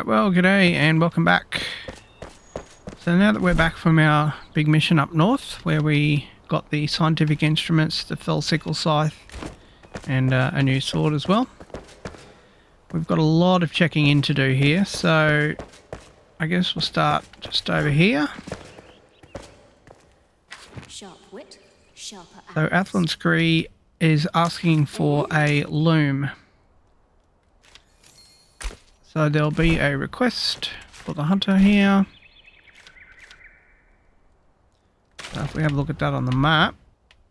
Right, well, g'day and welcome back. So now that we're back from our big mission up north, where we got the scientific instruments, the fell sickle scythe, and a new sword as well, we've got a lot of checking in to do here, so I guess we'll start just over here. Sharp wit, sharper So Athanor Scree is asking for a loom. So there'll be a request for the hunter here. So if we have a look at that on the map,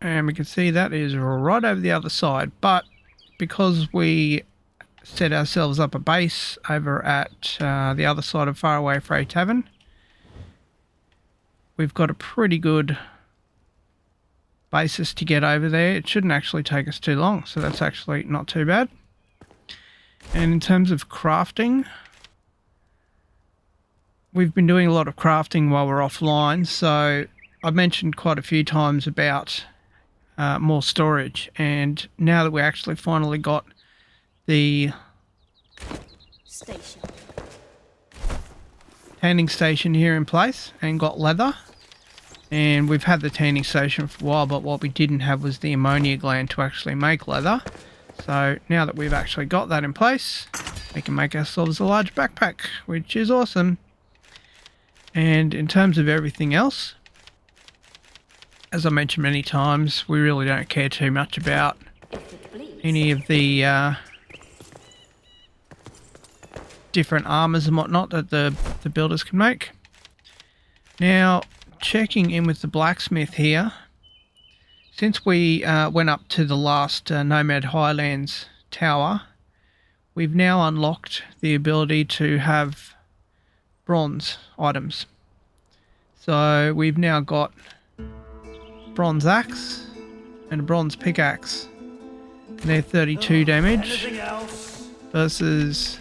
and we can see that is right over the other side, but because we set ourselves up a base over at the other side of Faraway Frey Tavern, we've got a pretty good basis to get over there. It shouldn't actually take us too long, so that's actually not too bad. And in terms of crafting, we've been doing a lot of crafting while we're offline, so I've mentioned quite a few times about more storage, and now that we actually finally got the tanning station here in place and got leather, and we've had the tanning station for a while, but what we didn't have was the ammonia gland to actually make leather. So now that we've actually got that in place, we can make ourselves a large backpack, which is awesome. And in terms of everything else, as I mentioned many times, we really don't care too much about any of the different armors and whatnot that the builders can make. Now, checking in with the blacksmith here, since we went up to the last Nomad Highlands tower, we've now unlocked the ability to have bronze items. So we've now got bronze axe and a bronze pickaxe. They're 32 damage versus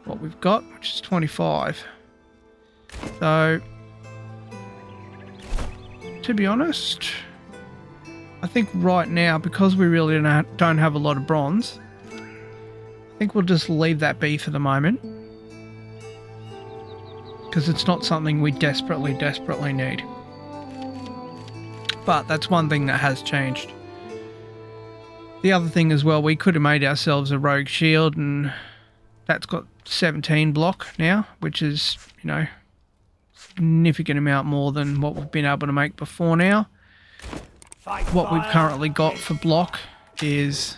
what we've got, which is 25. So, to be honest, I think right now, because we really don't have a lot of bronze, I think we'll just leave that be for the moment, because it's not something we desperately need. But that's one thing that has changed. The other thing as well, we could have made ourselves a rogue shield, and that's got 17 block now, which is, you know, significant amount more than what we've been able to make before now. What we've currently got for block is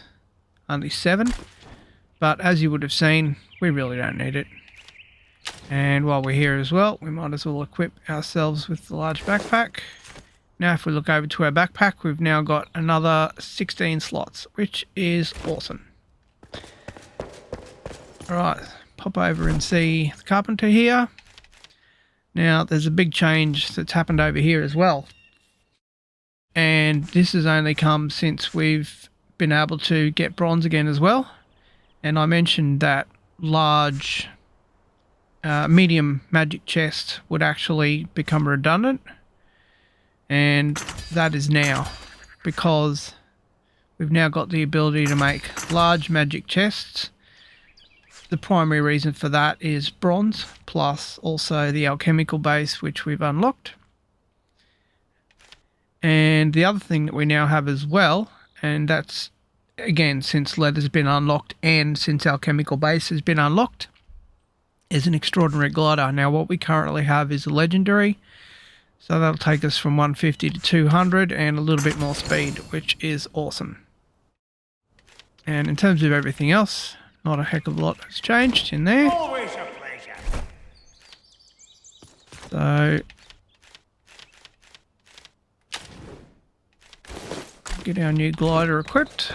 only 7, but as you would have seen, we really don't need it. And while we're here as well, we might as well equip ourselves with the large backpack. Now if we look over to our backpack, we've now got another 16 slots, which is awesome. Alright, pop over and see the Carpenter here. Now there's a big change that's happened over here as well. And this has only come since we've been able to get bronze again as well. And I mentioned that large, medium magic chest would actually become redundant. And that is now, because we've now got the ability to make large magic chests. The primary reason for that is bronze, plus also the alchemical base, which we've unlocked. And the other thing that we now have as well, and that's again since leather's been unlocked and since our chemical base has been unlocked, is an extraordinary glider. Now what we currently have is a legendary, so that'll take us from 150 to 200 and a little bit more speed, which is awesome. And in terms of everything else, not a heck of a lot has changed in there. Always a pleasure. So get our new glider equipped,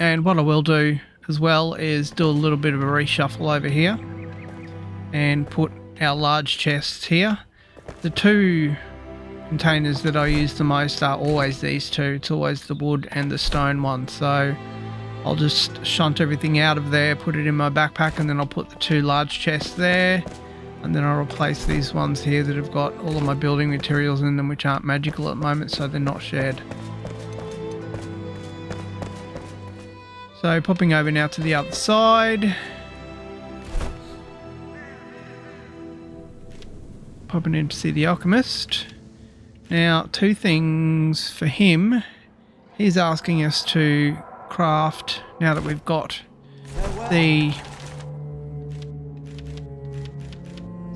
and what I will do as well is do a little bit of a reshuffle over here and put our large chests here. The two containers that I use the most are always these two. It's always the wood and the stone one, so I'll just shunt everything out of there, put it in my backpack, and then I'll put the two large chests there, and then I'll replace these ones here that have got all of my building materials in them, which aren't magical at the moment, so they're not shared. So popping over now to the other side, popping in to see the Alchemist. Now, two things for him. He's asking us to craft, now that we've got the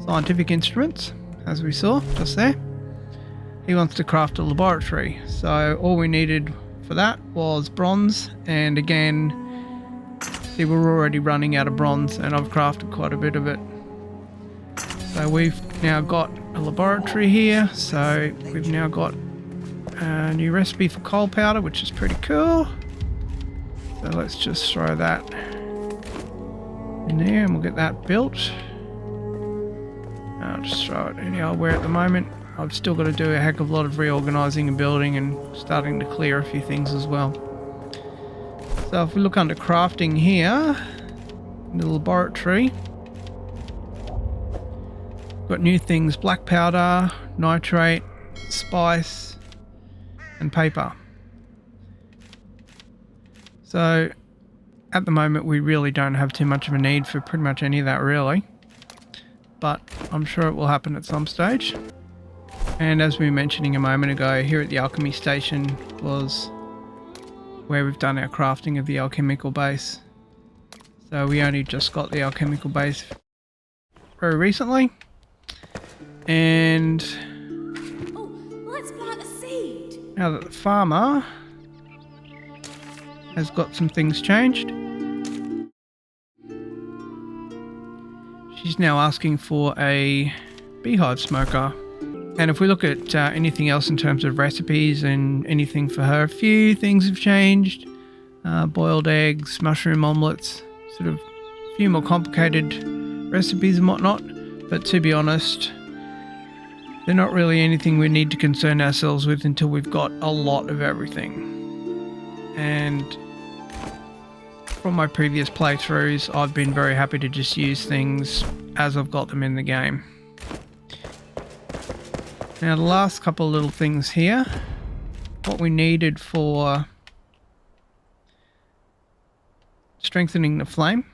scientific instruments, as we saw just there. He wants to craft a laboratory. So all we needed for that was bronze, and again, see, we're already running out of bronze, and I've crafted quite a bit of it. So we've now got a laboratory here, so we've now got a new recipe for coal powder, which is pretty cool. So let's just throw that in there and we'll get that built. I'll just throw it anywhere at the moment. I've still got to do a heck of a lot of reorganising and building and starting to clear a few things as well. So if we look under crafting here, in the laboratory, got new things: black powder, nitrate, spice, and paper. So at the moment we really don't have too much of a need for pretty much any of that really, but I'm sure it will happen at some stage. And as we were mentioning a moment ago, here at the alchemy station was where we've done our crafting of the alchemical base. So we only just got the alchemical base very recently. And Oh, let's plant a seed. now that the farmer has got some things changed, she's now asking for a beehive smoker. And if we look at anything else in terms of recipes and anything for her, a few things have changed. Boiled eggs, mushroom omelettes, sort of a few more complicated recipes and whatnot. But to be honest, they're not really anything we need to concern ourselves with until we've got a lot of everything. And from my previous playthroughs, I've been very happy to just use things as I've got them in the game. Now the last couple of little things here, what we needed for strengthening the flame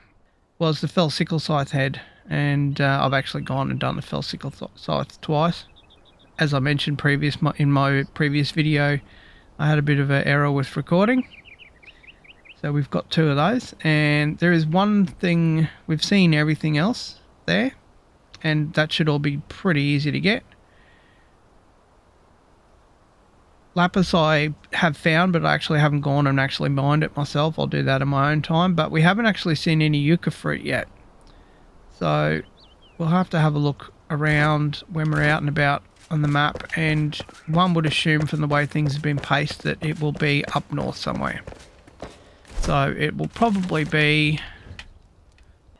was the fell sickle scythe head, and I've actually gone and done the fell sickle scythe twice. As I mentioned in my previous video, I had a bit of an error with recording, so we've got two of those. And there is one thing, we've seen everything else there, and that should all be pretty easy to get. Lapis I have found, but I actually haven't gone and actually mined it myself. I'll do that in my own time, but we haven't actually seen any yucca fruit yet. So we'll have to have a look around when we're out and about on the map, and one would assume from the way things have been paced that it will be up north somewhere. So it will probably be,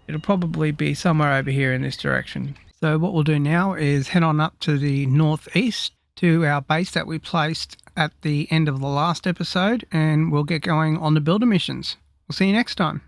it'll probably be somewhere over here in this direction. So what we'll do now is head on up to the northeast to our base that we placed at the end of the last episode, and we'll get going on the builder missions. We'll see you next time.